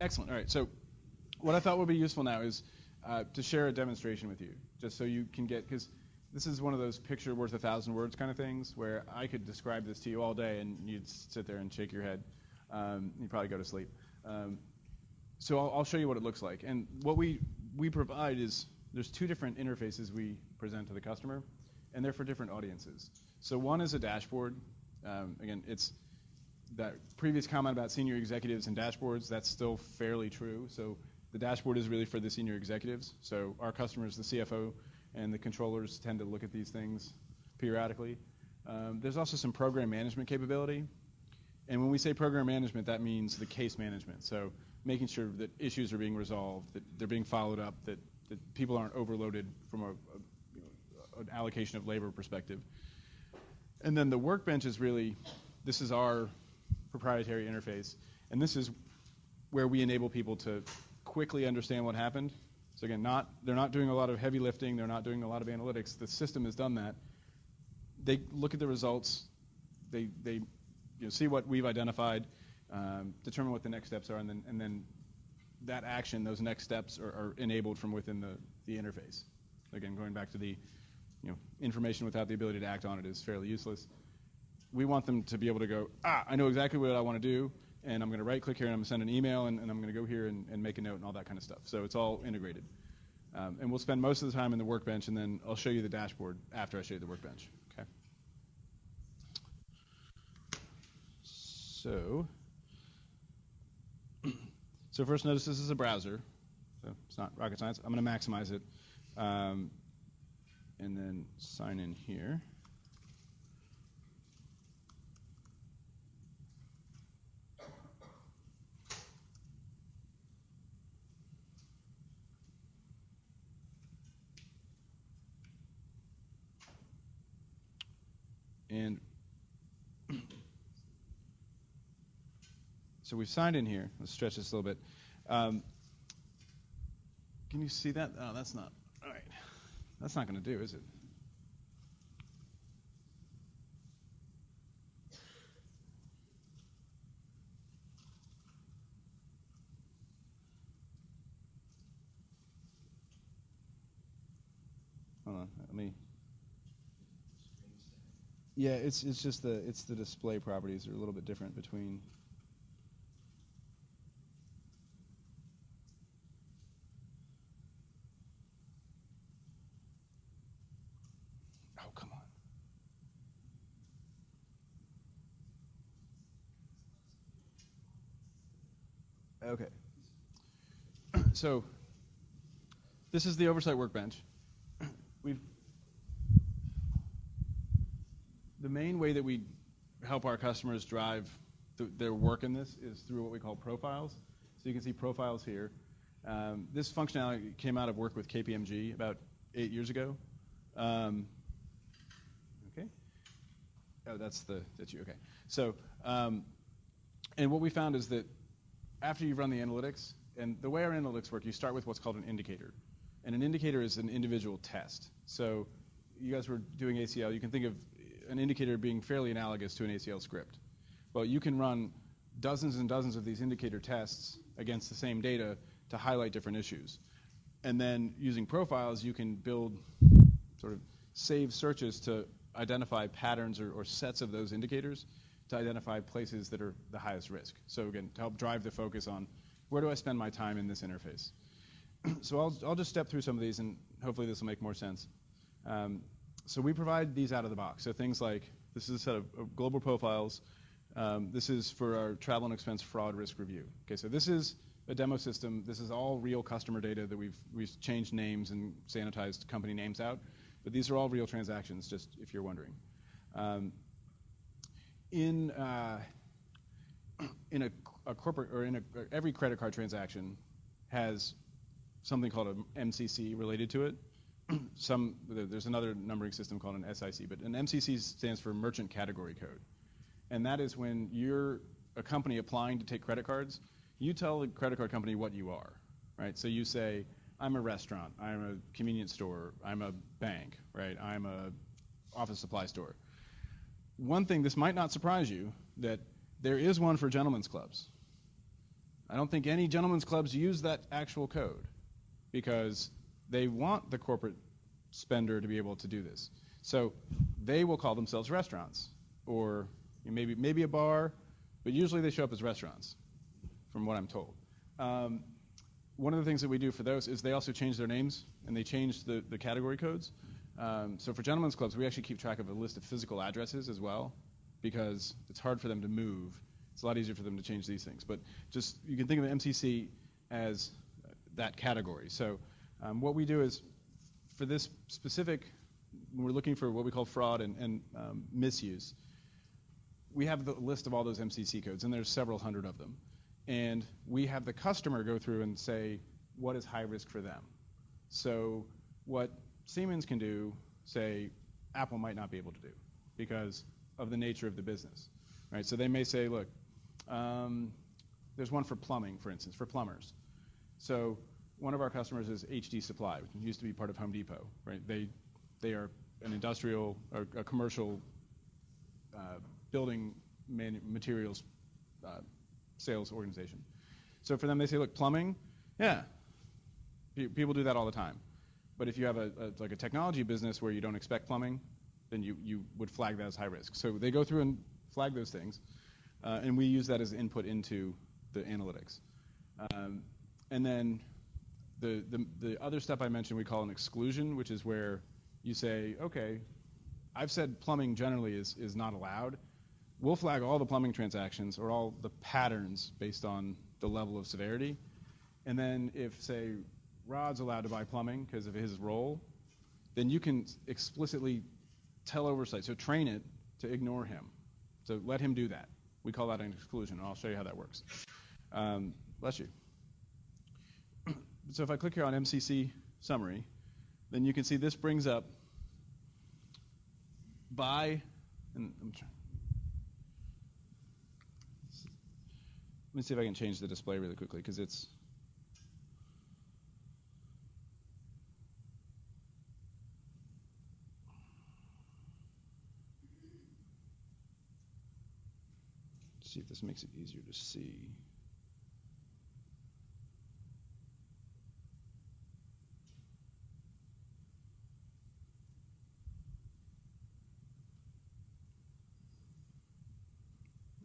Excellent. All right. So what I thought would be useful now is to share a demonstration with you, just so you can get, because this is one of those picture worth 1,000 words kind of things where I could describe this to you all day and you'd sit there and shake your head. You'd probably go to sleep. So I'll show you what it looks like. And what we provide is there's two different interfaces we present to the customer, and they're for different audiences. So one is a dashboard. Again, it's that previous comment about senior executives and dashboards, that's still fairly true. So the dashboard is really for the senior executives. So our customers, the CFO and the controllers, tend to look at these things periodically. There's also some program management capability. And when we say program management, that means the case management. So making sure that issues are being resolved, that they're being followed up, that people aren't overloaded from an allocation of labor perspective. And then the workbench is really, this is our proprietary interface. And this is where we enable people to quickly understand what happened. So again, they're not doing a lot of heavy lifting. They're not doing a lot of analytics. The system has done that. They look at the results. They see what we've identified, determine what the next steps are, and then that action, those next steps are enabled from within the interface. Again, going back to the information without the ability to act on it is fairly useless. We want them to be able to go, I know exactly what I want to do, and I'm going to right-click here, and I'm going to send an email, and I'm going to go here and make a note and all that kind of stuff. So it's all integrated. And we'll spend most of the time in the workbench, and then I'll show you the dashboard after I show you the workbench. Okay. So first notice this is a browser. So it's not rocket science. I'm going to maximize it. And then sign in here. And so we've signed in here. Let's stretch this a little bit. Can you see that? Oh, that's not. All right. That's not going to do, is it? Hold on. Let me. Yeah, it's just the display properties are a little bit different between. Oh, come on. Okay. So this is the Oversight Workbench. The main way that we help our customers drive their work in this is through what we call profiles. So you can see profiles here. This functionality came out of work with KPMG about 8 years ago. Okay. Oh, that's you. Okay. So, and what we found is that after you've run the analytics, and the way our analytics work, you start with what's called an indicator. And an indicator is an individual test. So you guys were doing ACL. You can think of an indicator being fairly analogous to an ACL script. Well, you can run dozens and dozens of these indicator tests against the same data to highlight different issues. And then using profiles, you can build sort of saved searches to identify patterns or sets of those indicators to identify places that are the highest risk. So again, to help drive the focus on where do I spend my time in this interface. So I'll just step through some of these, and hopefully this will make more sense. So we provide these out of the box. So things like, this is a set of global profiles. This is for our travel and expense fraud risk review. Okay, so this is a demo system. This is all real customer data that we've changed names and sanitized company names out. But these are all real transactions, just if you're wondering. In a corporate, or every credit card transaction has something called an MCC related to it. There's another numbering system called an SIC, but an MCC stands for Merchant Category Code. And that is when you're a company applying to take credit cards, you tell the credit card company what you are, right? So you say, I'm a restaurant, I'm a convenience store, I'm a bank, right? I'm a office supply store. One thing, this might not surprise you, that there is one for gentlemen's clubs. I don't think any gentlemen's clubs use that actual code because they want the corporate spender to be able to do this. So they will call themselves restaurants or maybe a bar, but usually they show up as restaurants, from what I'm told. One of the things that we do for those is they also change their names and they change the category codes. So for gentlemen's clubs, we actually keep track of a list of physical addresses as well because it's hard for them to move. It's a lot easier for them to change these things. But just you can think of MCC as that category. So what we do is for this specific, when we're looking for what we call fraud and misuse, we have the list of all those MCC codes, and there's several hundred of them. And we have the customer go through and say, what is high risk for them? So what Siemens can do, say, Apple might not be able to do because of the nature of the business, right? So they may say, look, there's one for plumbing, for instance, for plumbers. So one of our customers is HD Supply, which used to be part of Home Depot, right? They are an industrial or a commercial building materials sales organization. So for them, they say, look, plumbing, yeah, people do that all the time. But if you have a technology business where you don't expect plumbing, then you would flag that as high risk. So they go through and flag those things, and we use that as input into the analytics. And then the other step I mentioned we call an exclusion, which is where you say, okay, I've said plumbing generally is not allowed. We'll flag all the plumbing transactions or all the patterns based on the level of severity. And then if, say, Rod's allowed to buy plumbing because of his role, then you can explicitly tell Oversight, so train it to ignore him. So let him do that. We call that an exclusion, and I'll show you how that works. Bless you. So if I click here on MCC Summary, then you can see this brings up by, and let me see if I can change the display really quickly because it's see if this makes it easier to see.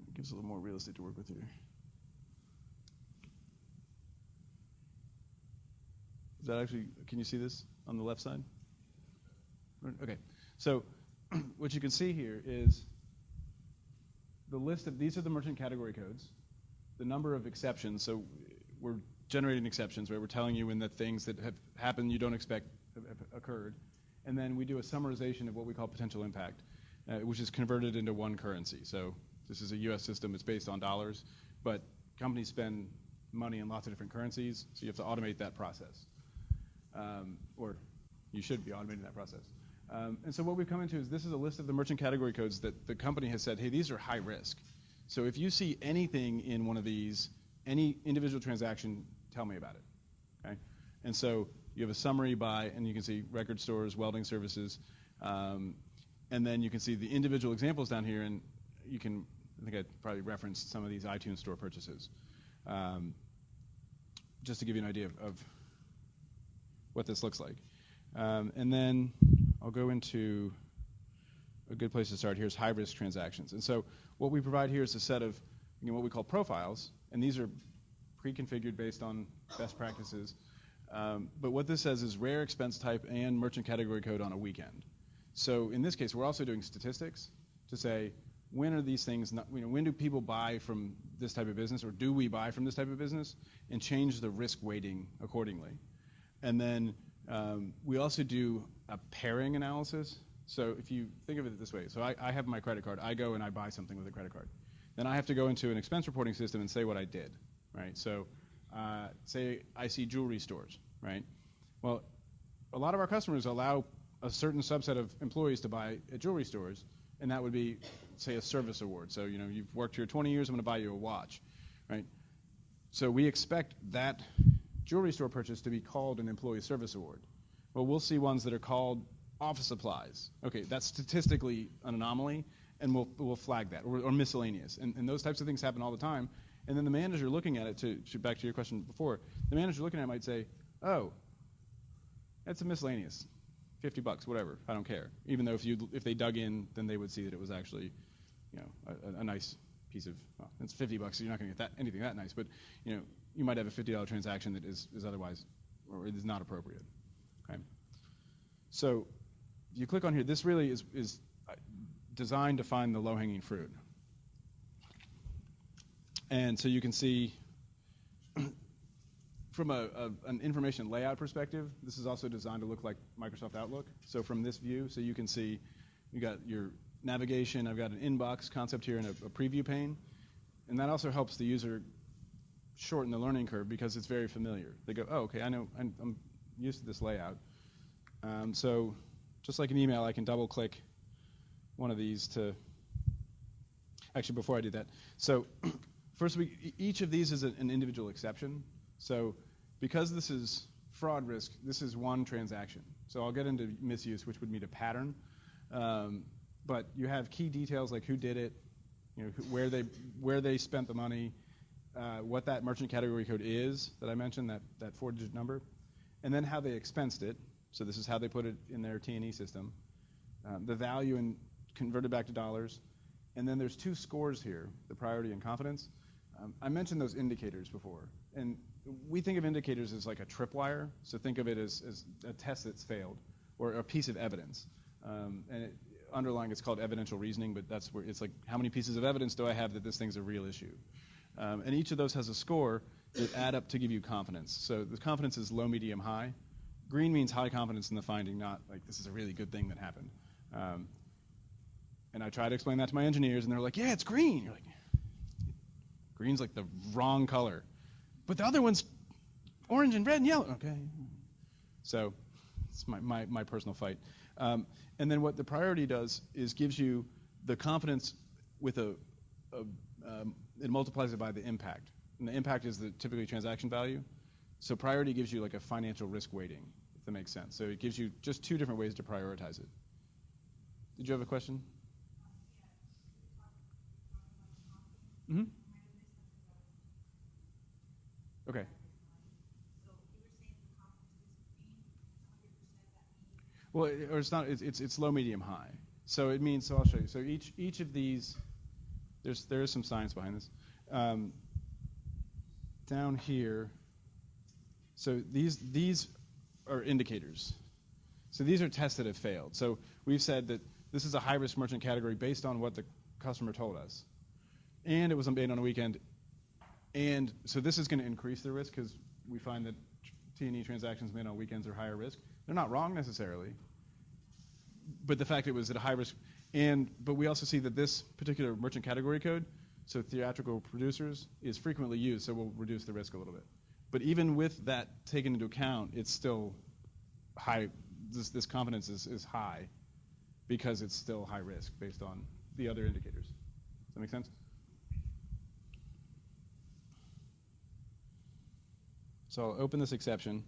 It gives a little more real estate to work with here. Is that actually, can you see this on the left side? Okay, so what you can see here is the list of, these are the merchant category codes, the number of exceptions, so we're generating exceptions, right? We're telling you when the things that have happened you don't expect have occurred, and then we do a summarization of what we call potential impact, which is converted into one currency. So this is a U.S. system, it's based on dollars, but companies spend money in lots of different currencies, so you have to automate that process. Or you should be automating that process. And so what we've come into is this is a list of the merchant category codes that the company has said, hey, these are high risk. So if you see anything in one of these, any individual transaction, tell me about it. Okay? And so you have a summary by, and you can see record stores, welding services, and then you can see the individual examples down here, and you can, I think I probably referenced some of these iTunes store purchases, just to give you an idea of what this looks like. And then I'll go into a good place to start. Here's high-risk transactions. And so what we provide here is a set of what we call profiles, and these are pre-configured based on best practices. But what this says is rare expense type and merchant category code on a weekend. So in this case, we're also doing statistics to say, when are these things, when do people buy from this type of business, or do we buy from this type of business, and change the risk weighting accordingly. And then we also do a pairing analysis. So if you think of it this way, so I have my credit card. I go and I buy something with a credit card. Then I have to go into an expense reporting system and say what I did, right? So say I see jewelry stores, right? Well, a lot of our customers allow a certain subset of employees to buy at jewelry stores, and that would be, say, a service award. So, you've worked here 20 years, I'm going to buy you a watch, right? So we expect that jewelry store purchase to be called an employee service award. Well, we'll see ones that are called office supplies. Okay, that's statistically an anomaly, and we'll flag that, or miscellaneous. And those types of things happen all the time. And then the manager looking at it, to back to your question before, the manager looking at it might say, oh, that's a miscellaneous, $50, whatever, I don't care. Even though if they dug in, then they would see that it was actually, a nice piece of, well, it's $50, so you're not going to get anything that nice, but, you might have a $50 transaction that is otherwise, or it is not appropriate. Okay. So if you click on here, this really is designed to find the low-hanging fruit. And so you can see from an information layout perspective, this is also designed to look like Microsoft Outlook. So from this view, so you can see you got your navigation, I've got an inbox concept here and a preview pane. And that also helps the user shorten the learning curve because it's very familiar. They go, oh, okay, I know, I'm used to this layout. So just like an email, I can double-click one of these to, actually, before I do that. So first, each of these is an individual exception. So because this is fraud risk, this is one transaction. So I'll get into misuse, which would mean a pattern. But you have key details like who did it, where they spent the money, what that merchant category code is that I mentioned, that 4-digit number, and then how they expensed it. So this is how they put it in their TNE system. The value and converted back to dollars. And then there's 2 scores here, the priority and confidence. I mentioned those indicators before. And we think of indicators as like a tripwire. So think of it as a test that's failed or a piece of evidence. And underlying it's called evidential reasoning, but that's where it's like how many pieces of evidence do I have that this thing's a real issue? And each of those has a score that add up to give you confidence. So the confidence is low, medium, high. Green means high confidence in the finding, not like this is a really good thing that happened. And I try to explain that to my engineers, and they're like, yeah, it's green. You're like, green's like the wrong color. But the other one's orange and red and yellow. Okay. So it's my personal fight. And then what the priority does is gives you the confidence with it multiplies it by the impact. And the impact is the typically transaction value. So priority gives you like a financial risk weighting, if that makes sense. So it gives you just 2 different ways to prioritize it. Did you have a question? Mm-hmm. Okay. Well, or it's not. It's low, medium, high. So it means. So I'll show you. So each of these, there is some science behind this. Down here. So these are indicators. So these are tests that have failed. So we've said that this is a high-risk merchant category based on what the customer told us, and it was made on a weekend. And so this is going to increase the risk because we find that T&E transactions made on weekends are higher risk. They're not wrong necessarily, but the fact it was at a high risk. But we also see that this particular merchant category code, so theatrical producers, is frequently used, so we'll reduce the risk a little bit. But even with that taken into account, it's still high. This confidence is high because it's still high risk based on the other indicators. Does that make sense? So I'll open this exception.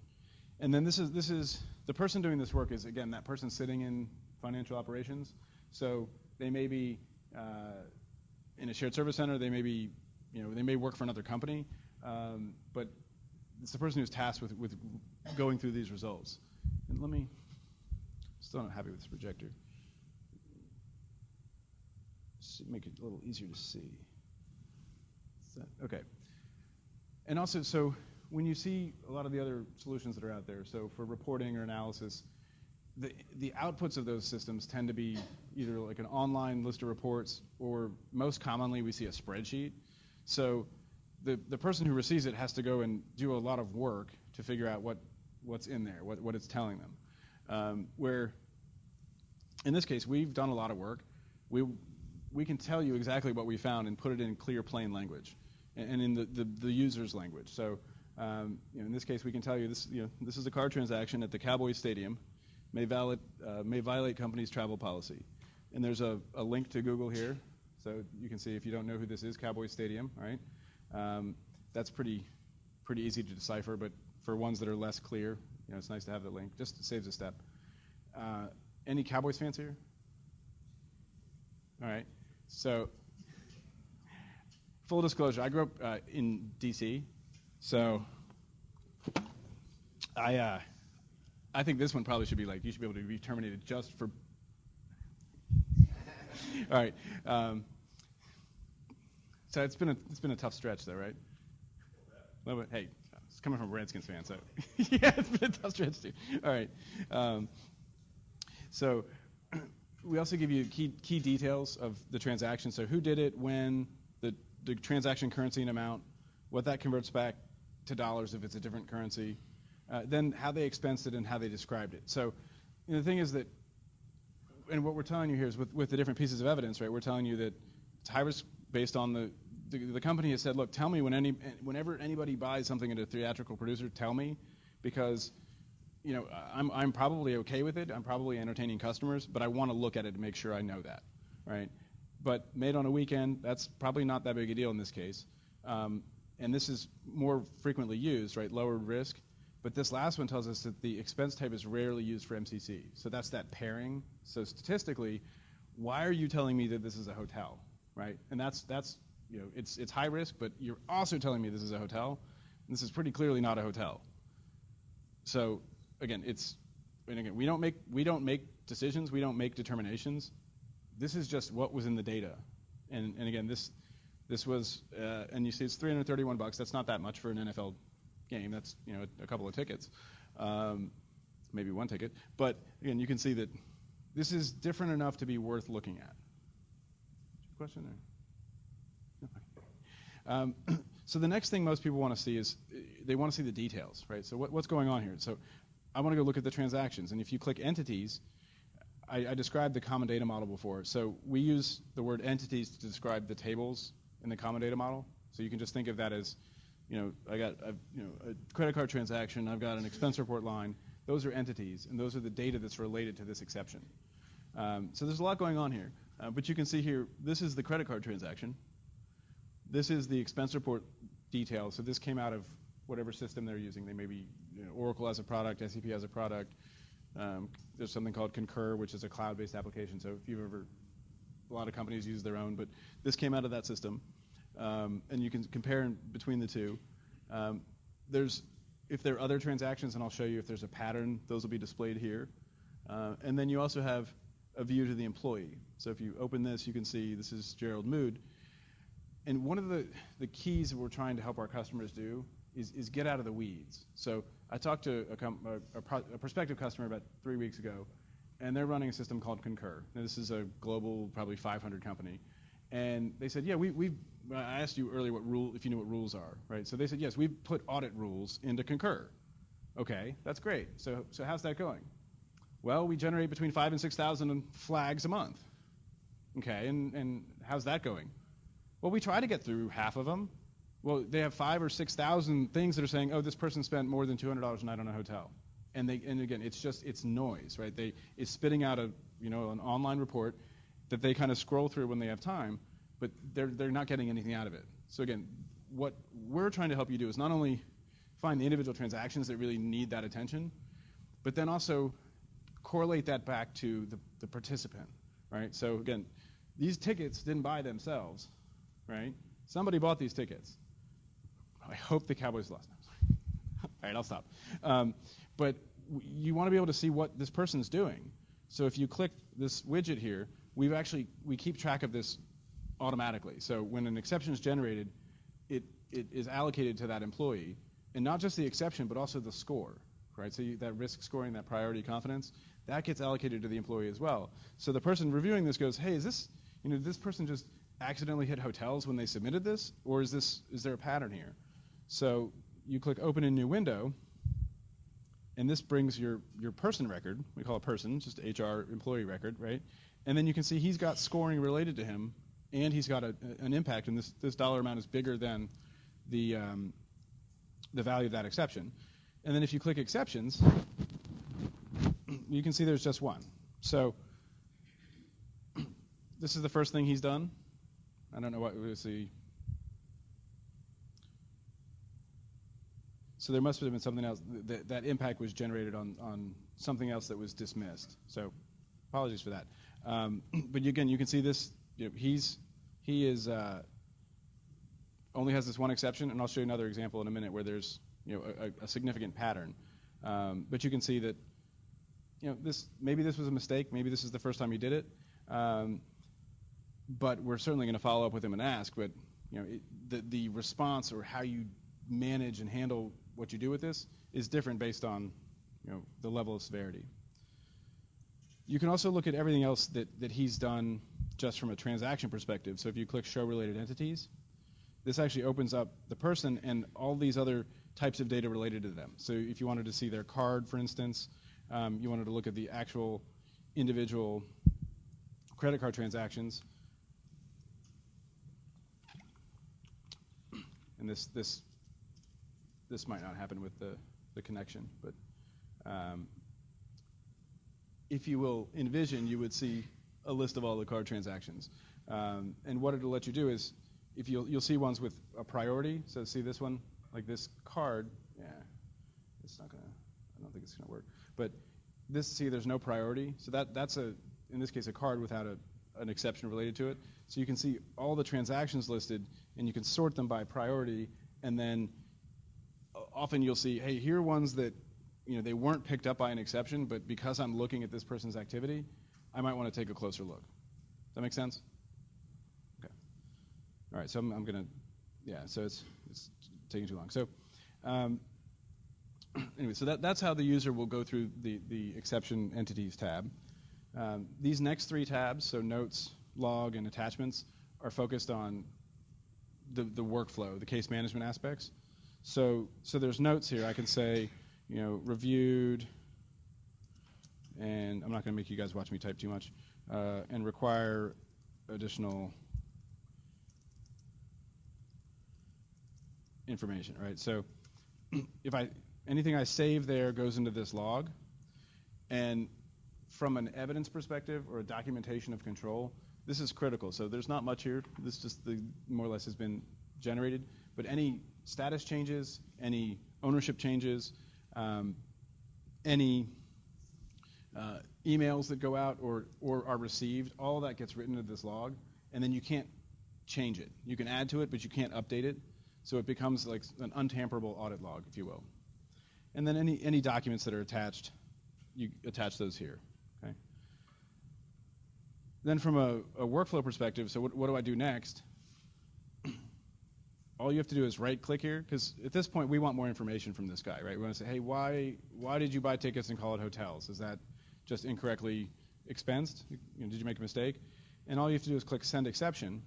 And then this is the person doing this work is, again, that person sitting in financial operations. So they may be in a shared service center. They may be, they may work for another company. But it's the person who's tasked with going through these results. And still not happy with this projector. Make it a little easier to see. Okay. And also, so when you see a lot of the other solutions that are out there, so for reporting or analysis, the outputs of those systems tend to be either like an online list of reports, or most commonly we see a spreadsheet. So the person who receives it has to go and do a lot of work to figure out what's in there, what it's telling them. Where in this case, we've done a lot of work. We can tell you exactly what we found and put it in clear, plain language, and in the user's language. So in this case, we can tell you this is a car transaction at the Cowboys Stadium, may violate company's travel policy. And there's a link to Google here, so you can see if you don't know who this is, Cowboys Stadium, right? That's pretty easy to decipher, but for ones that are less clear, it's nice to have the link. Just saves a step. Any Cowboys fans here? All right. So full disclosure, I grew up in D.C., so I think this one probably should be like, you should be able to be terminated just for... All right. So it's been a tough stretch, though, right? Well, hey, it's coming from a Redskins fan, so yeah, it's been a tough stretch too. All right. So we also give you key details of the transaction. So who did it, when, the transaction currency and amount, what that converts back to dollars if it's a different currency, then how they expensed it and how they described it. So the thing is that, and what we're telling you here is with the different pieces of evidence, right? We're telling you that it's high risk based on the company has said, look, tell me whenever anybody buys something at a theatrical producer, tell me, because I'm probably okay with it. I'm probably entertaining customers, but I want to look at it to make sure I know that, right? But made on a weekend, that's probably not that big a deal in this case. And this is more frequently used, right? Lower risk. But this last one tells us that the expense type is rarely used for MCC. So that's that pairing. So statistically, why are you telling me that this is a hotel, right? And that's it's high risk, but you're also telling me this is a hotel. And this is pretty clearly not a hotel. So again, we don't make decisions, we don't make determinations. This is just what was in the data. And again, this was and you see it's $331. That's not that much for an NFL game. That's a couple of tickets, maybe one ticket. But again, you can see that this is different enough to be worth looking at. Question there? No. So the next thing most people want to see is they want to see the details, right? So what's going on here? So I want to go look at the transactions, and if you click entities, I described the common data model before. So we use the word entities to describe the tables in the common data model. So you can just think of that as, I got a credit card transaction, I've got an expense report line. Those are entities, and those are the data that's related to this exception. So there's a lot going on here. But you can see here, this is the credit card transaction. This is the expense report detail. So this came out of whatever system they're using. They may be Oracle as a product, SAP as a product. There's something called Concur, which is a cloud-based application. So if you've a lot of companies use their own, but this came out of that system. And you can compare between the two. If there are other transactions, and I'll show you if there's a pattern, those will be displayed here. And then you also have a view to the employee. So if you open this, you can see this is Gerald Mood. And one of the keys that we're trying to help our customers do is get out of the weeds. So I talked to a prospective customer about 3 weeks ago, and they're running a system called Concur. Now, this is a global, probably 500 company. And they said, yeah, I asked you earlier if you knew what rules are, right? So they said, yes, we've put audit rules into Concur. Okay, that's great. So how's that going? Well, we generate between 5,000 and 6,000 flags a month. Okay, and how's that going? Well, we try to get through half of them. Well, they have 5,000 or 6,000 things that are saying, oh, this person spent more than $200 a night on a hotel. And again, it's noise, right? It's spitting out an online report that they kind of scroll through when they have time, but they're not getting anything out of it. So again, what we're trying to help you do is not only find the individual transactions that really need that attention, but then also correlate that back to the participant, right? So again, these tickets didn't buy themselves, right? Somebody bought these tickets. I hope the Cowboys lost. All right, I'll stop. But you want to be able to see what this person's doing. So if you click this widget here, we keep track of this automatically. So when an exception is generated, it is allocated to that employee, and not just the exception, but also the score, right? So that risk scoring, that priority confidence, that gets allocated to the employee as well. So the person reviewing this goes, hey, is this person just accidentally hit hotels when they submitted this, or is there a pattern here? So you click open in new window, and this brings your person record. We call it person, just HR employee record, right? And then you can see he's got scoring related to him, and he's got an impact, and this dollar amount is bigger than the value of that exception. And then if you click exceptions, you can see there's just one. So this is the first thing he's done. I don't know what we'll see. So there must have been something else. That impact was generated on something else that was dismissed. So apologies for that. But again, you can see this. He is only has this one exception, and I'll show you another example in a minute where there's a significant pattern. But you can see that maybe this was a mistake, maybe this is the first time you did it, but we're certainly going to follow up with him and ask. But the response or how you manage and handle what you do with this is different based on the level of severity. You can also look at everything else that he's done just from a transaction perspective. So if you click Show Related Entities, this actually opens up the person and all these other types of data related to them. So if you wanted to see their card, for instance, you wanted to look at the actual individual credit card transactions, and this might not happen with the connection, but if you will envision, you would see a list of all the card transactions. And what it'll let you do is, if you'll see ones with a priority. So see this one, like this card. Yeah, it's not gonna. I don't think it's gonna work. But this, see, there's no priority. So that's in this case a card without an exception related to it. So you can see all the transactions listed, and you can sort them by priority. And then often you'll see, hey, here are ones that they weren't picked up by an exception, but because I'm looking at this person's activity, I might want to take a closer look. Does that make sense? Okay. All right, so I'm going to, so it's taking too long. So anyway, so that's how the user will go through the exception entities tab. These next three tabs, so notes, log, and attachments, are focused on the workflow, the case management aspects. So there's notes here. I can say, reviewed, and I'm not going to make you guys watch me type too much, and require additional information, right? So if anything I save there goes into this log, and from an evidence perspective or a documentation of control, this is critical. So there's not much here. This just more or less has been generated. But any status changes, any ownership changes, any emails that go out or are received, all that gets written into this log, and then you can't change it. You can add to it, but you can't update it. So it becomes like an untamperable audit log, if you will. And then any documents that are attached, you attach those here. Okay. Then from a workflow perspective, so what do I do next? All you have to do is right-click here, because at this point we want more information from this guy, right? We want to say, hey, why did you buy tickets and call it hotels? Is that just incorrectly expensed? Did you make a mistake? And all you have to do is click Send Exception.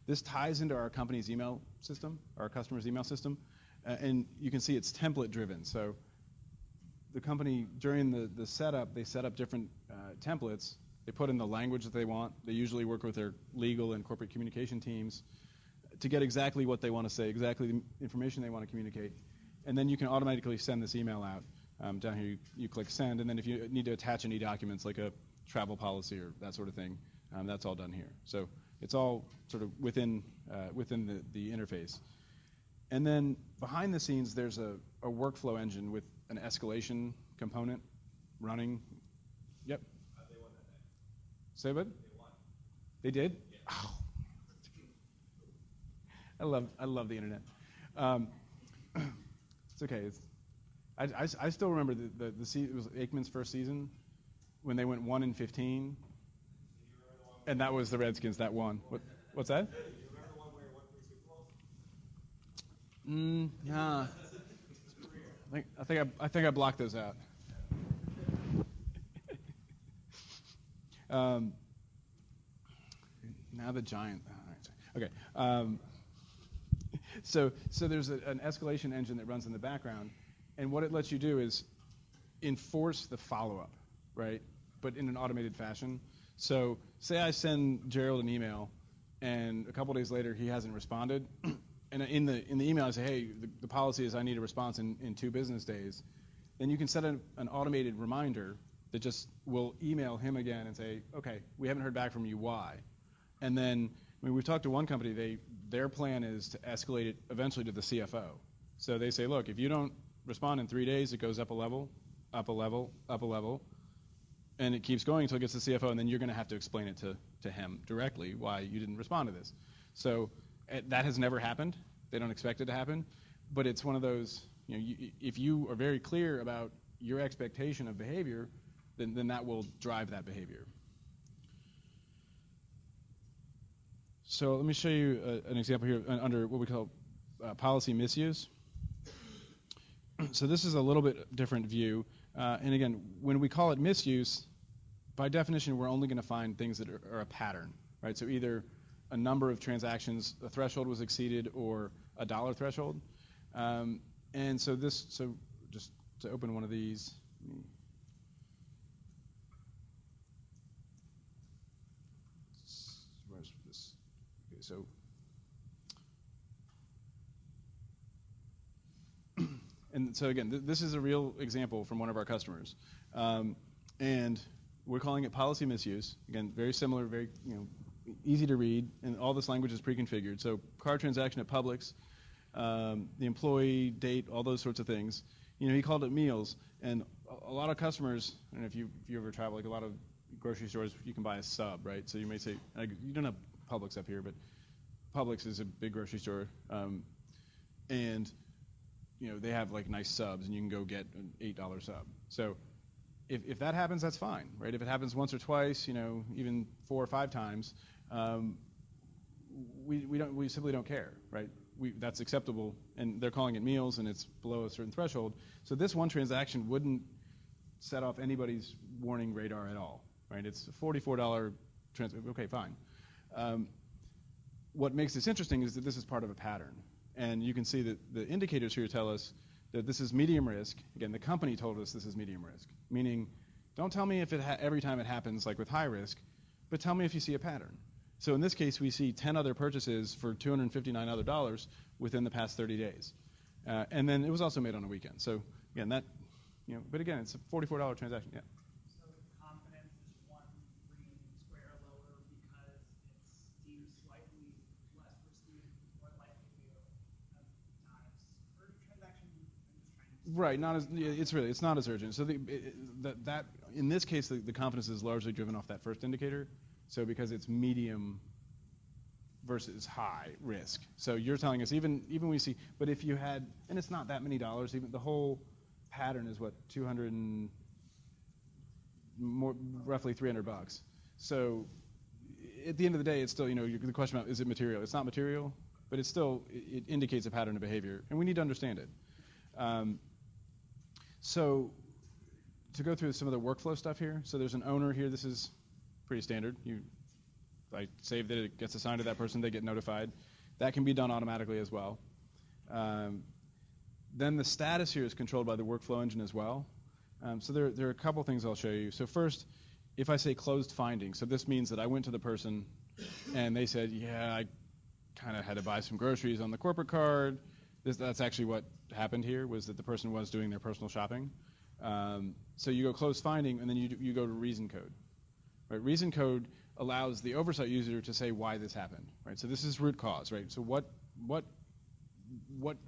This ties into our company's email system, our customer's email system, and you can see it's template-driven. So the company, during the setup, they set up different templates. They put in the language that they want. They usually work with their legal and corporate communication teams to get exactly what they want to say, exactly the information they want to communicate. And then you can automatically send this email out. Down here, you click Send, and then if you need to attach any documents like a travel policy or that sort of thing, that's all done here. So it's all sort of within the interface. And then behind the scenes, there's a workflow engine with an escalation component running. Yep. They won that day. Say what? They won. They did? Yeah. Oh. I love the internet. It's okay. I still remember it was Aikman's first season when they went 1-15, and that was the Redskins that won. What's that? Do you remember the one where he won 3 Super Bowls? Nah. I think I blocked those out. Now the Giant. Okay. So there's an escalation engine that runs in the background, and what it lets you do is enforce the follow-up, right? But in an automated fashion. So say I send Gerald an email, and a couple days later he hasn't responded, and in the email I say, hey, the policy is I need a response in 2 business days. Then you can set an automated reminder that just will email him again and say, okay, we haven't heard back from you, why? And then, we've talked to one company, their plan is to escalate it eventually to the CFO. So they say, look, if you don't respond in 3 days, it goes up a level, up a level, up a level, and it keeps going until it gets to the CFO, and then you're going to have to explain it to him directly why you didn't respond to this. So that has never happened. They don't expect it to happen. But it's one of those, if you are very clear about your expectation of behavior, then that will drive that behavior. So let me show you an example here under what we call policy misuse. So this is a little bit different view. And again, when we call it misuse, by definition, we're only going to find things that are a pattern, right? So either a number of transactions, a threshold was exceeded, or a dollar threshold. And so just to open one of these. Where's this? Okay, so. And so again, this is a real example from one of our customers. And we're calling it policy misuse. Again, very similar, very easy to read, and all this language is pre-configured. So card transaction at Publix, the employee, date, all those sorts of things. He called it meals, and a lot of customers, and if you ever travel, like a lot of grocery stores, you can buy a sub, right? So you may say, you don't have Publix up here, but Publix is a big grocery store, and they have like nice subs, and you can go get an $8 sub. So if that happens, that's fine, right? If it happens once or twice, even 4 or 5 times, we simply don't care, right? That's acceptable, and they're calling it meals, and it's below a certain threshold. So this one transaction wouldn't set off anybody's warning radar at all, right? It's a $44 transaction. Okay, fine. What makes this interesting is that this is part of a pattern, and you can see that the indicators here tell us that this is medium risk. Again, the company told us this is medium risk, meaning don't tell me if every time it happens like with high risk, but tell me if you see a pattern. So in this case, we see 10 other purchases for $259 other within the past 30 days. And then it was also made on a weekend. So again, but again, it's a $44 transaction, yeah. So the confidence is 1 green square lower because it's deemed slightly less risky, more likely to not as urgent transaction. Right, it's not as urgent. So that in this case, the confidence is largely driven off that first indicator. So because it's medium versus high risk. So you're telling us even we see, but if you had, and it's not that many dollars, even the whole pattern is what, 200 and more, roughly $300. So at the end of the day, it's still, the question about is it material? It's not material, but it's still, it indicates a pattern of behavior, and we need to understand it. So to go through some of the workflow stuff here, so there's an owner here. This is pretty standard. I save that it gets assigned to that person, they get notified. That can be done automatically as well. Then the status here is controlled by the workflow engine as well. So there are a couple things I'll show you. So first, if I say closed findings, so this means that I went to the person and they said, yeah, I kind of had to buy some groceries on the corporate card. That's actually what happened here, was that the person was doing their personal shopping. So you go closed finding, and then you go to reason code. Right? Reason code allows the oversight user to say why this happened. Right? So this is root cause. Right? So what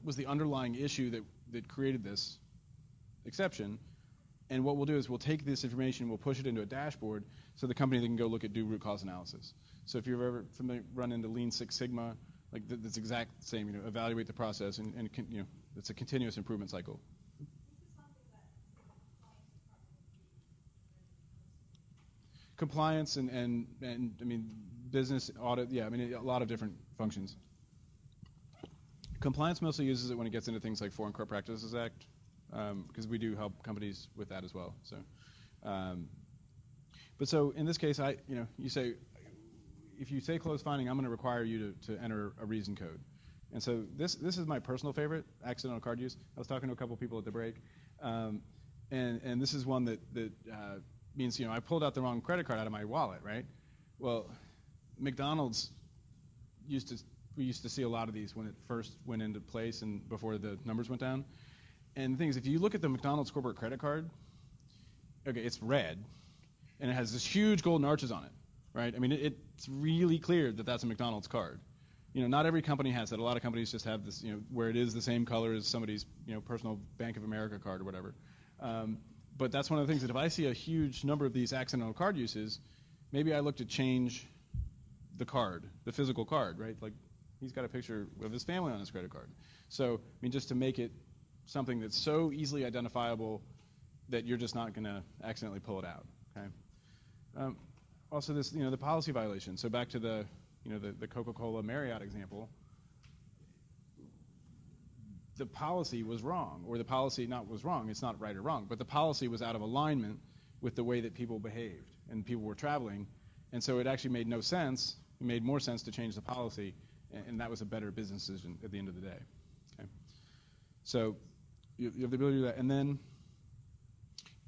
was the underlying issue that created this exception? And what we'll do is we'll take this information, we'll push it into a dashboard, so the company can go do root cause analysis. So if you've ever run into Lean Six Sigma, like that's exact same. Evaluate the process, and it's a continuous improvement cycle. Compliance and I mean business audit, yeah, I mean a lot of different functions. Compliance mostly uses it when it gets into things like Foreign Corrupt Practices Act, because we do help companies with that as well. So, but so in this case, you say, if you say closed finding, I'm going to require you to enter a reason code. And so this is my personal favorite, accidental card use. I was talking to a couple people at the break, and this is one that means, I pulled out the wrong credit card out of my wallet, right? Well, McDonald's we used to see a lot of these when it first went into place and before the numbers went down. And the thing is, if you look at the McDonald's corporate credit card, okay, it's red, and it has this huge golden arches on it, right? I mean, it's really clear that that's a McDonald's card. Not every company has that. A lot of companies just have this, where it is the same color as somebody's, personal Bank of America card or whatever. But that's one of the things that if I see a huge number of these accidental card uses, maybe I look to change the card, the physical card, right? Like He's got a picture of his family on his credit card. So, I mean, just to make it something that's so easily identifiable that you're just not going to accidentally pull it out. Okay. Also, this, the policy violation. So back to the Coca-Cola Marriott example. The policy was wrong, or the policy was wrong. It's not right or wrong, but the policy was out of alignment with the way that people behaved and people were traveling, and so it actually made no sense. It made more sense to change the policy, and that was a better business decision at the end of the day. Okay. So you have the ability to do that, and then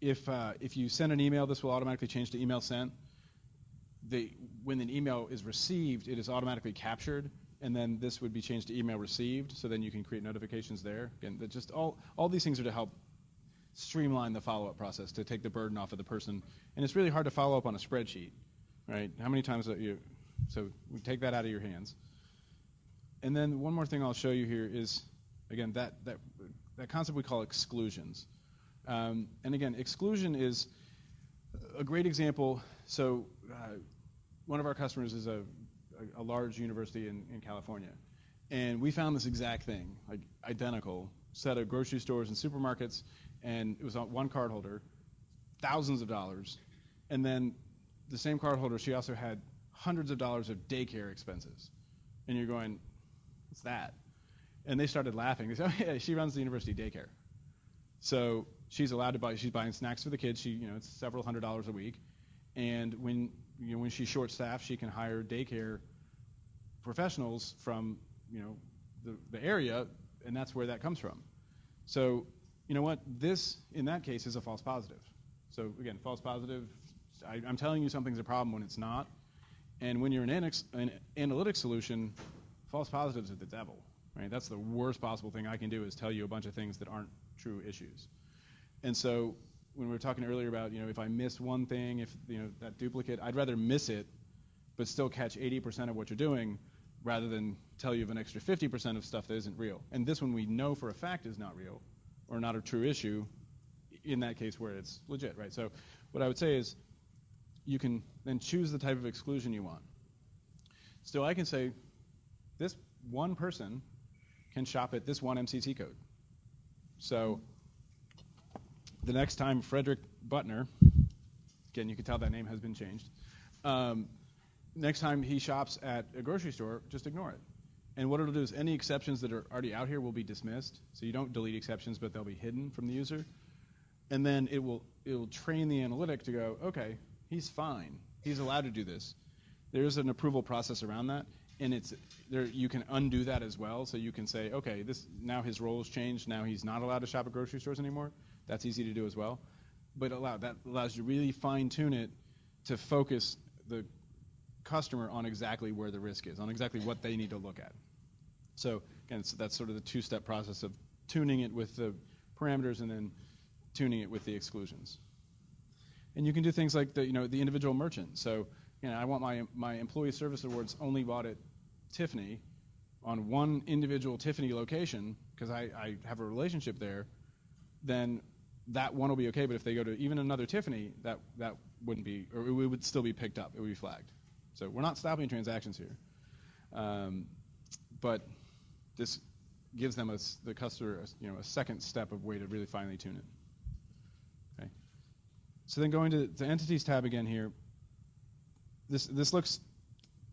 if you send an email, this will automatically change to email sent. When an email is received, it is automatically captured, and then this would be changed to email received, so then you can create notifications there. Again, just all these things are to help streamline the follow-up process, to take the burden off of the person. And it's really hard to follow up on a spreadsheet, right? How many times so we take that out of your hands. And then one more thing I'll show you here is, again, that concept we call exclusions. And again, exclusion is a great example. So one of our customers is a large university in California, and we found this exact thing, like identical set of grocery stores and supermarkets, and it was on one cardholder, thousands of dollars, and then the same cardholder, she also had hundreds of dollars of daycare expenses, and you're going, what's that? And they started laughing. They said, oh yeah, she runs the university daycare, so she's allowed to buy. She's buying snacks for the kids. It's several $100s a week, and when she's short-staffed, she can hire daycare professionals from the area, and that's where that comes from. So you know what? This, in that case, is a false positive. So again, false positive, I'm telling you something's a problem when it's not. And when you're an analytics solution, false positives are the devil, right? That's the worst possible thing I can do, is tell you a bunch of things that aren't true issues. And so when we were talking earlier about, if I miss one thing, if, that duplicate, I'd rather miss it, but still catch 80% of what you're doing, rather than tell you of an extra 50% of stuff that isn't real. And this one we know for a fact is not real, or not a true issue, in that case where it's legit, right? So what I would say is, you can then choose the type of exclusion you want. Still, I can say, this one person can shop at this one MCC code. So the next time Frederick Butner, again, you can tell that name has been changed, next time he shops at a grocery store, just ignore it. And what it'll do is any exceptions that are already out here will be dismissed. So you don't delete exceptions, but they'll be hidden from the user. And then it will train the analytic to go, okay, he's fine. He's allowed to do this. There's an approval process around that, and you can undo that as well. So you can say, okay, now his role has changed. Now he's not allowed to shop at grocery stores anymore. That's easy to do as well. But that allows you to really fine-tune it to focus the customer on exactly where the risk is, on exactly what they need to look at. So again, that's sort of the two-step process of tuning it with the parameters and then tuning it with the exclusions. And you can do things like the individual merchant. So I want my employee service awards only bought at Tiffany on one individual Tiffany location because I have a relationship there. Then that one will be okay. But if they go to even another Tiffany, that wouldn't be, or it would still be picked up. It would be flagged. So we're not stopping transactions here, but this gives them the customer a second step of way to really finely tune it. Okay. So then going to the entities tab again here. This looks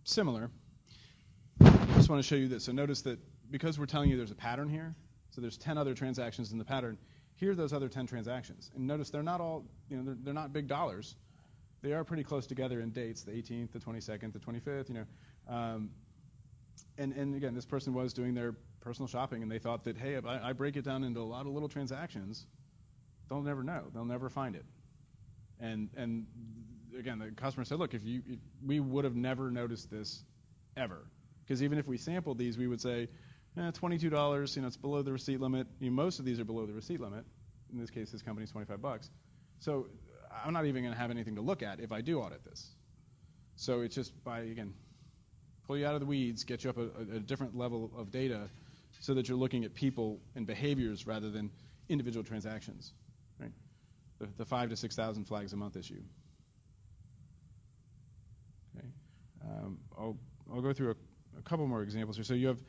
similar. I just want to show you this. So notice that because we're telling you there's a pattern here, so there's 10 other transactions in the pattern. Here are those other 10 transactions, and notice they're not all they're not big dollars. They are pretty close together in dates, the 18th, the 22nd, the 25th, And again, this person was doing their personal shopping, and they thought that, hey, if I break it down into a lot of little transactions, they'll never know. They'll never find it. And again, the customer said, look, if we would have never noticed this ever. Because even if we sampled these, we would say, $22, it's below the receipt limit. Most of these are below the receipt limit. In this case, this company's $25. So I'm not even going to have anything to look at if I do audit this. So it's just by, again, pull you out of the weeds, get you up a different level of data so that you're looking at people and behaviors rather than individual transactions, right? The 5,000 to 6,000 flags a month issue. Okay. I'll go through a couple more examples here. So you have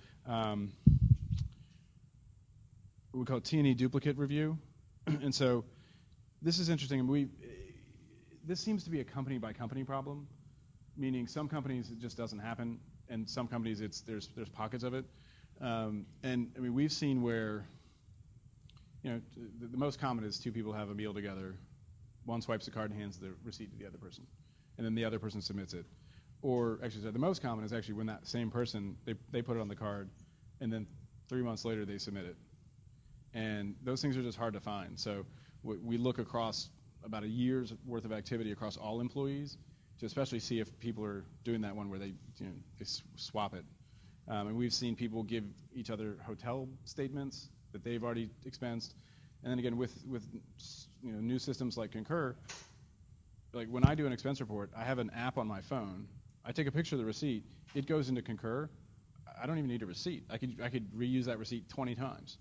what we call TNE Duplicate review. And so this is interesting. This seems to be a company-by-company problem, meaning some companies it just doesn't happen, and some companies there's pockets of it. And I mean, we've seen where, the most common is two people have a meal together. One swipes the card and hands the receipt to the other person, and then the other person submits it. Or actually, sorry, the most common is actually when that same person, they put it on the card, and then 3 months later they submit it. And those things are just hard to find. So we look across about a year's worth of activity across all employees to especially see if people are doing that one where they swap it. And we've seen people give each other hotel statements that they've already expensed. And then again, with new systems like Concur, like when I do an expense report, I have an app on my phone. I take a picture of the receipt. It goes into Concur. I don't even need a receipt. I could reuse that receipt 20 times.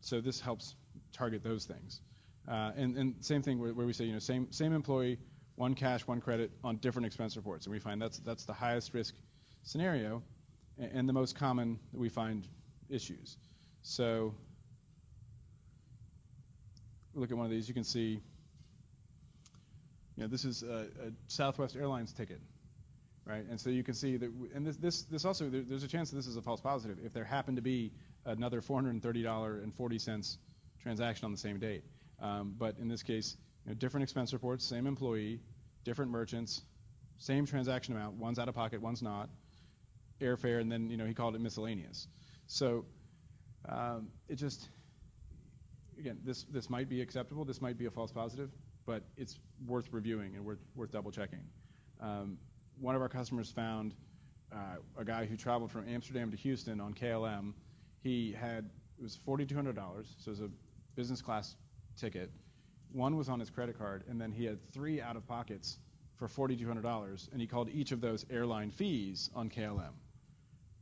So this helps target those things. And same thing where we say, same employee, one cash, one credit on different expense reports. And we find that's the highest risk scenario and the most common that we find issues. So look at one of these. You can see, this is a Southwest Airlines ticket, right? And so you can see that, and this also, there's a chance that this is a false positive if there happened to be another $430.40 transaction on the same date. But in this case, different expense reports, same employee, different merchants, same transaction amount. One's out of pocket, one's not. Airfare, and then he called it miscellaneous. So it just, again, this might be acceptable. This might be a false positive, but it's worth reviewing and worth double checking. One of our customers found a guy who traveled from Amsterdam to Houston on KLM. It was $4,200, so it was a business class ticket. One was on his credit card, and then he had 3 out of pockets for $4,200, and he called each of those airline fees on KLM.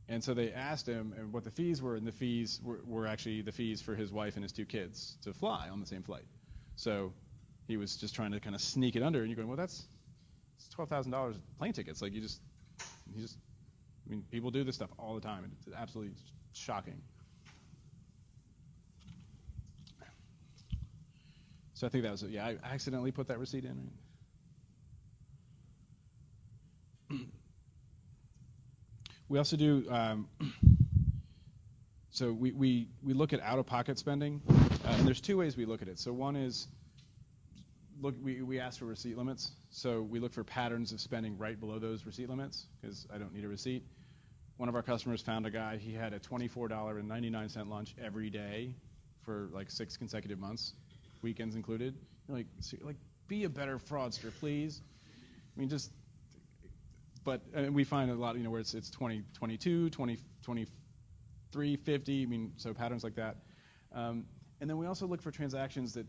And so they asked him what the fees were, and the fees were actually the fees for his wife and his 2 kids to fly on the same flight. So he was just trying to kind of sneak it under, and you're going, well, it's $12,000 plane tickets. Like people do this stuff all the time, and it's absolutely shocking. So I think that was it. Yeah, I accidentally put that receipt in. We also do, so we look at out-of-pocket spending, and there's 2 ways we look at it. So one is, we ask for receipt limits. So we look for patterns of spending right below those receipt limits, because I don't need a receipt. One of our customers found a guy, he had a $24.99 lunch every day for like 6 consecutive months, weekends included. You're like, be a better fraudster, please. I mean, but we find a lot, where it's 20, 22, 20, 23, 50. I mean, so patterns like that. And then we also look for transactions that,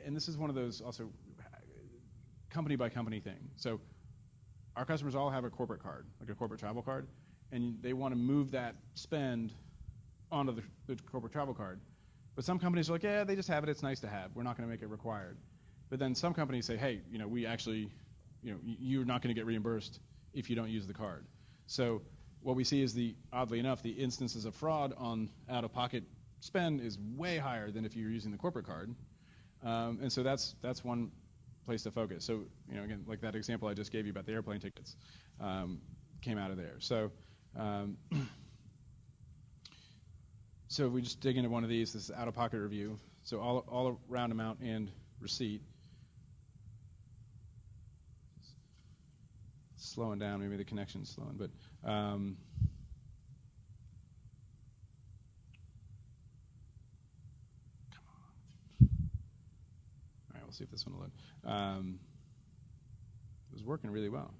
and this is one of those also company by company thing. So our customers all have a corporate card, like a corporate travel card, and they want to move that spend onto the corporate travel card. But some companies are like, yeah, they just have it. It's nice to have. We're not going to make it required. But then some companies say, hey, we actually, you're not going to get reimbursed if you don't use the card. So what we see is oddly enough, the instances of fraud on out-of-pocket spend is way higher than if you're using the corporate card. And so that's one place to focus. So, again, like that example I just gave you about the airplane tickets came out of there. So so if we just dig into one of these, this is out-of-pocket review. So all around amount and receipt. Slowing down, maybe the connection's slowing, but come on. All right, we'll see if this one will load. It was working really well.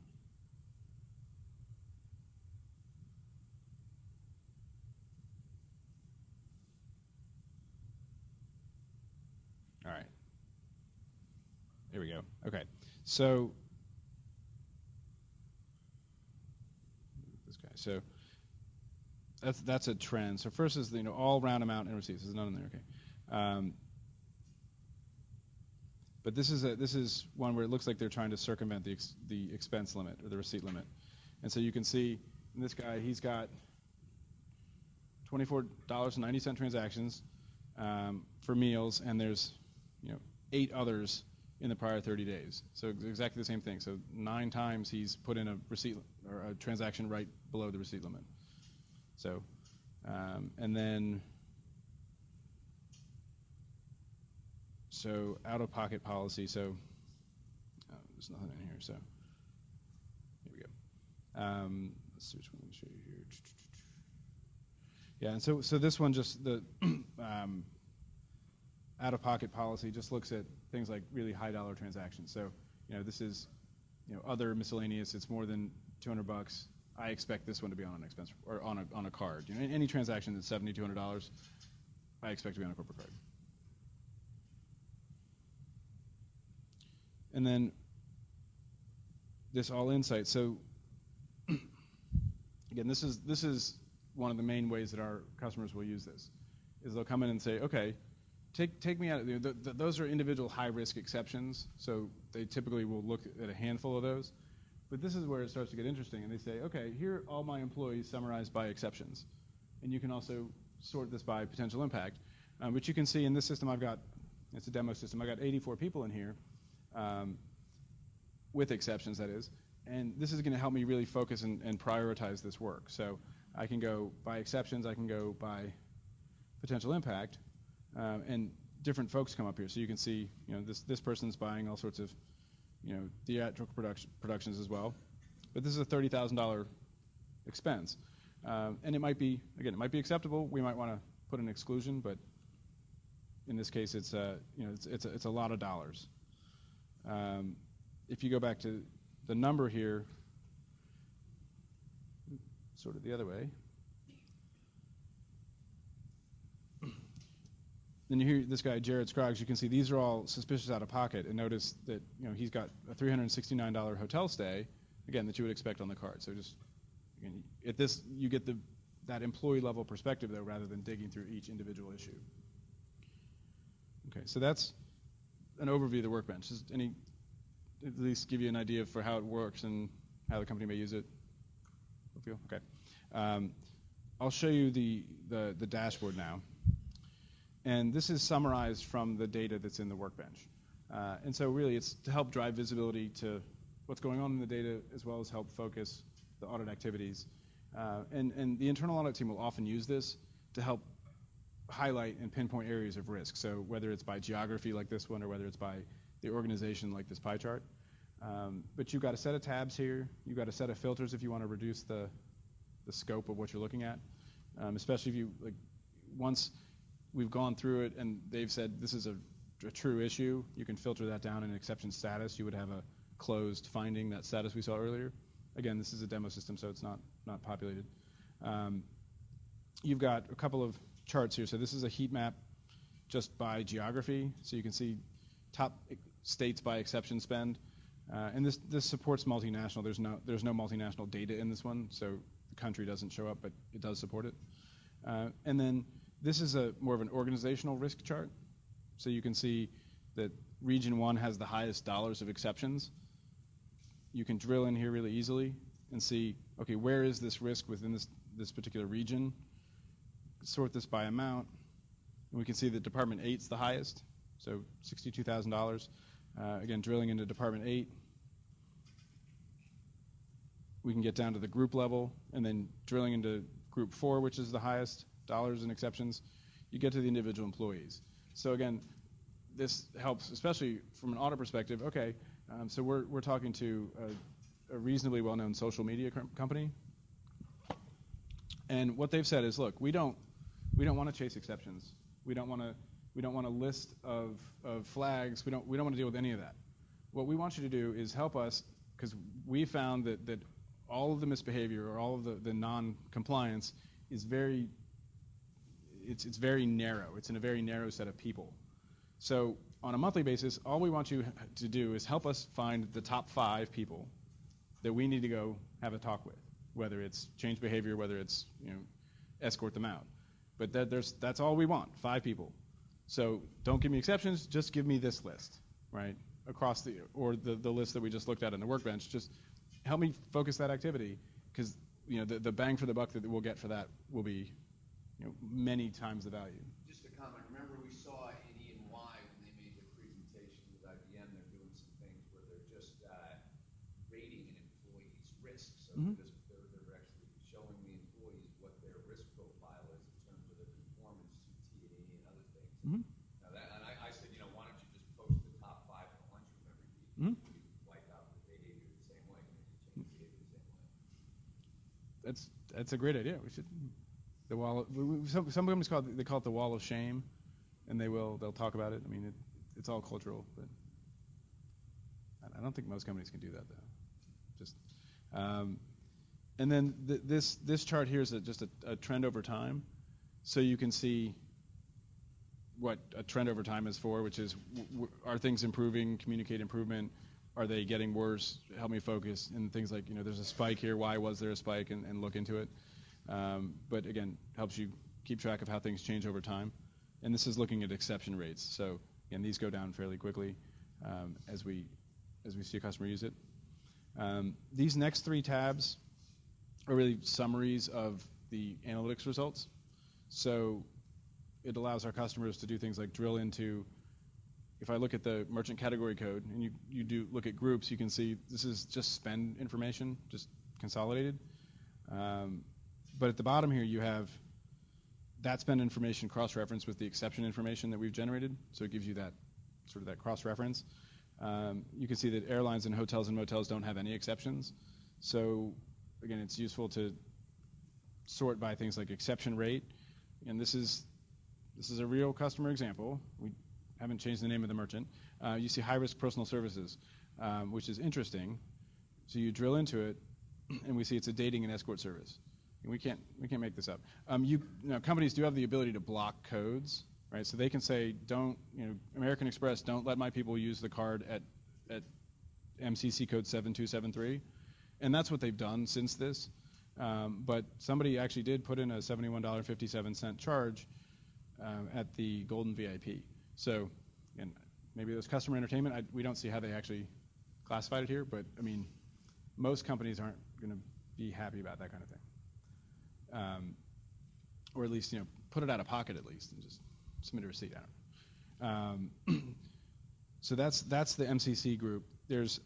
All right. Here we go. Okay. So So that's a trend. So first is all round amount and receipts. There's none in there. Okay. But this is one where it looks like they're trying to circumvent the expense limit or the receipt limit. And so you can see And this guy, he's got $24.90 transactions for meals, and there's 8 others in the prior 30 days. So exactly the same thing. So 9 times he's put in a receipt or a transaction right below the receipt limit. So, and then, so out-of-pocket policy. So there's nothing in here. So here we go. Let's see which one I'm going to show you here. Yeah, and so this one just the out-of-pocket policy just looks at things like really high-dollar transactions. So this is other miscellaneous. It's more than $200. I expect this one to be on an expense or on a card. Any transaction that's $70, $200, I expect to be on a corporate card. And then this all insight. So again, this is one of the main ways that our customers will use this. Is they'll come in and say, okay, take me out of those are individual high-risk exceptions. So they typically will look at a handful of those. But this is where it starts to get interesting, and they say, okay, here are all my employees summarized by exceptions. And you can also sort this by potential impact. But you can see in this system it's a demo system, I've got 84 people in here, with exceptions, that is. And this is going to help me really focus and prioritize this work. So I can go by exceptions, I can go by potential impact, and different folks come up here. So you can see, this person's buying all sorts of theatrical productions as well. But this is a $30,000 expense. And it might be acceptable. We might want to put an exclusion, but in this case, it's a lot of dollars. If you go back to the number here, sort of the other way, then you hear this guy, Jared Scroggs. You can see these are all suspicious out of pocket, and notice that he's got a $369 hotel stay, again, that you would expect on the card. So just again, at this, you get that employee level perspective though, rather than digging through each individual issue. Okay, so that's an overview of the workbench. Does at least give you an idea for how it works and how the company may use it? Okay. I'll show you the dashboard now. And this is summarized from the data that's in the workbench. And so really it's to help drive visibility to what's going on in the data, as well as help focus the audit activities. And the internal audit team will often use this to help highlight and pinpoint areas of risk. So whether it's by geography like this one, or whether it's by the organization like this pie chart. But you've got a set of tabs here. You've got a set of filters if you want to reduce the scope of what you're looking at. Especially if you, once we've gone through it and they've said this is a true issue, you can filter that down in exception status. You would have a closed finding, that status we saw earlier. Again, this is a demo system, so it's not populated. You've got a couple of charts here. So this is a heat map just by geography. So you can see top states by exception spend. And this supports multinational. There's no multinational data in this one, so the country doesn't show up, but it does support it. And then this is more of an organizational risk chart. So you can see that Region 1 has the highest dollars of exceptions. You can drill in here really easily and see, okay, where is this risk within this particular region? Sort this by amount. And we can see that Department 8's the highest, so $62,000. Again, drilling into Department 8, we can get down to the group level, and then drilling into Group 4, which is the highest dollars and exceptions, you get to the individual employees. So again, this helps, especially from an audit perspective. Okay, so we're talking to a reasonably well-known social media company, and what they've said is, look, we don't want to chase exceptions. We don't want a list of flags. We don't want to deal with any of that. What we want you to do is help us, because we found that all of the misbehavior or all of the non-compliance is very narrow. It's in a very narrow set of people. So on a monthly basis, all we want you to do is help us find the top 5 people that we need to go have a talk with, whether it's change behavior, whether it's escort them out. But that's all we want, 5 people. So don't give me exceptions, just give me this list, right? Across the list that we just looked at in the workbench. Just help me focus that activity, because the bang for the buck that we'll get for that will be, many times the value. Just a comment. Remember we saw in E&Y when they made their presentation with IBM, they're doing some things where they're just rating an employee's risk. So they're actually showing the employees what their risk profile is in terms of their conformance to TNE and other things. Now and I said, why don't you just post the top 5 in the lunchroom every week? You wipe out the behavior the same way. You change behavior the same way. That's a great idea. We should. The wall. Some companies call it the wall of shame, and they'll talk about it. I mean, it's all cultural, but I don't think most companies can do that though. Just, and then this chart here is just a trend over time, so you can see what a trend over time is for, which is are things improving? Communicate improvement. Are they getting worse? Help me focus. And things like, there's a spike here. Why was there a spike? And look into it. But again, helps you keep track of how things change over time. And this is looking at exception rates. So again, these go down fairly quickly as we see a customer use it. These next 3 tabs are really summaries of the analytics results. So it allows our customers to do things like drill into. If I look at the merchant category code and you do look at groups, you can see this is just spend information, just consolidated. But at the bottom here, you have that spend information cross-referenced with the exception information that we've generated. So it gives you that sort of that cross-reference. You can see that airlines and hotels and motels don't have any exceptions. So again, it's useful to sort by things like exception rate. And this is a real customer example. We haven't changed the name of the merchant. You see high-risk personal services, which is interesting. So you drill into it, and we see it's a dating and escort service. And we can't make this up. Companies do have the ability to block codes, right? So they can say, American Express, don't let my people use the card at MCC code 7273, and that's what they've done since this. But somebody actually did put in a $71.57 charge at the Golden VIP. So, and maybe it was customer entertainment. We don't see how they actually classified it here, but I mean, most companies aren't going to be happy about that kind of thing, or at least put it out of pocket at least and just submit a receipt out. So that's the MCC group. There's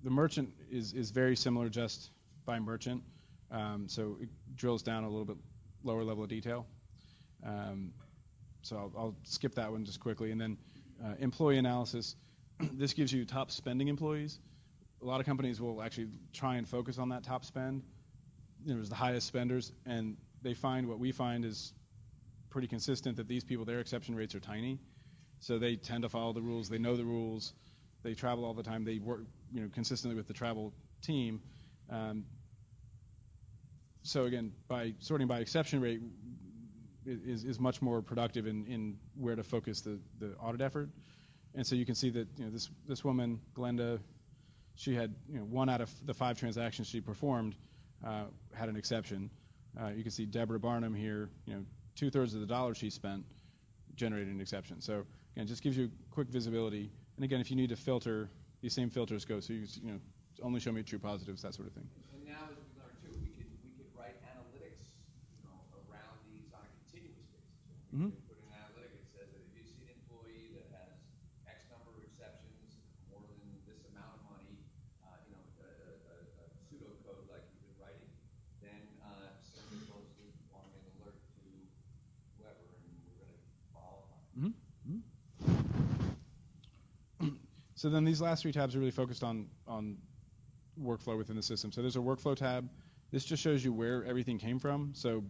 the merchant is very similar just by merchant, so it drills down a little bit lower level of detail. So I'll skip that one just quickly. And then employee analysis. This gives you top spending employees. A lot of companies will actually try and focus on that top spend. There's the highest spenders, and they find what we find is pretty consistent, that these people, their exception rates are tiny. So they tend to follow the rules. They know the rules. They travel all the time. They work consistently with the travel team. So again, by sorting by exception rate, is much more productive in where to focus the audit effort. And so you can see that this woman, Glenda, she had 1 out of the 5 transactions she performed had an exception. You can see Deborah Barnum here, 2/3 of the dollars she spent generated an exception. So again, just gives you quick visibility. And again, if you need to filter, these same filters go. So you only show me true positives, that sort of thing. And now, as we learned too, we could write analytics, around these on a continuous basis. We can put in an analytic that says that if you see an employee that has X number of exceptions, more than this amount of money, a pseudocode like you've been writing, then send it closely on an alert to whoever, and we're going to follow up. So then these last 3 tabs are really focused on workflow within the system. So there's a workflow tab. This just shows you where everything came from. So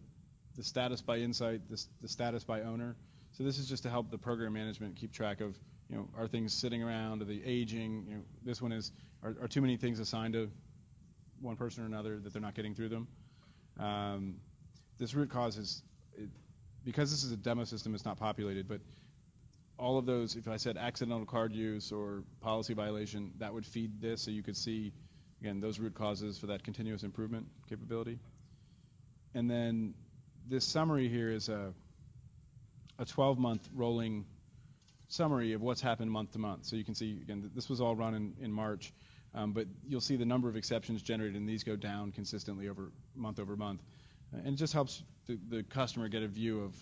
the status by insight, the status by owner. So this is just to help the program management keep track of, are things sitting around, are they aging? This one is, are too many things assigned to one person or another that they're not getting through them? This root cause is, because this is a demo system, it's not populated, but all of those, if I said accidental card use or policy violation, that would feed this, so you could see, again, those root causes for that continuous improvement capability. And then this summary here is a 12-month rolling summary of what's happened month to month. So you can see, again, this was all run in March. But you'll see the number of exceptions generated, and these go down consistently over month. And it just helps the customer get a view of,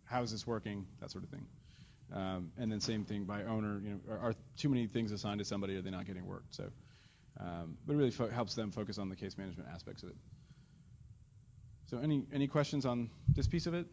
how is this working, that sort of thing. And then same thing by owner, are too many things assigned to somebody, are they not getting worked? So, but it really helps them focus on the case management aspects of it. So any questions on this piece of it?